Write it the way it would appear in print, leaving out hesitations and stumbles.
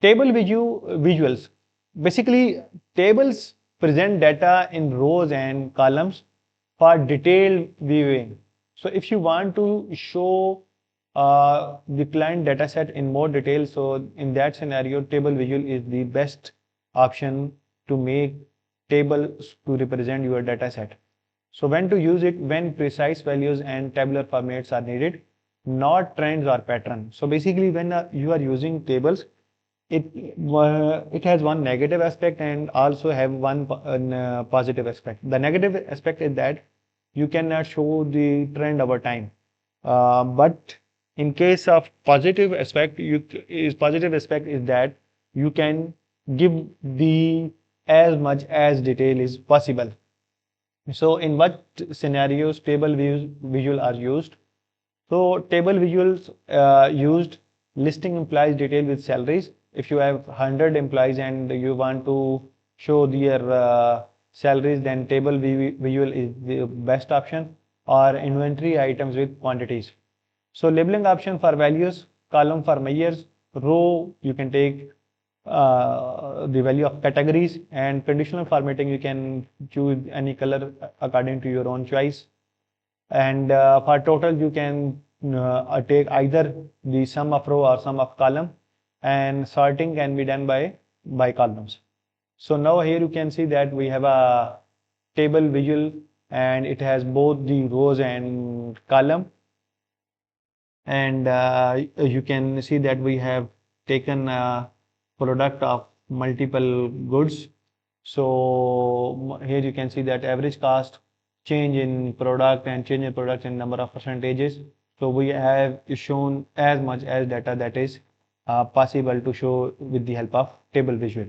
Visuals. Basically, tables present data in rows and columns for detailed viewing. So if you want to show the client data set in more detail, so in that scenario, table visual is the best option to make tables to represent your data set. So when to use it? When precise values and tabular formats are needed, not trends or patterns. So basically, when you are using tables, it has one negative aspect and also have one positive aspect. The negative aspect is that you cannot show the trend over time. But in case of positive aspect is that you can give the as much as detail is possible. So in what scenarios table visual are used? So table visuals used, listing implies detail with salaries. If you have 100 employees and you want to show their salaries, then table visual is the best option, or inventory items with quantities. So labeling option for values, column for measures, row you can take the value of categories, and conditional formatting you can choose any color according to your own choice. And for total you can take either the sum of row or sum of column, and sorting can be done by columns. So now here you can see that we have a table visual and it has both the rows and column, and you can see that we have taken a product of multiple goods. So here you can see that average cost, change in product, and change in product in number of percentages. So we have shown as much as data that is possible to show with the help of table visuals.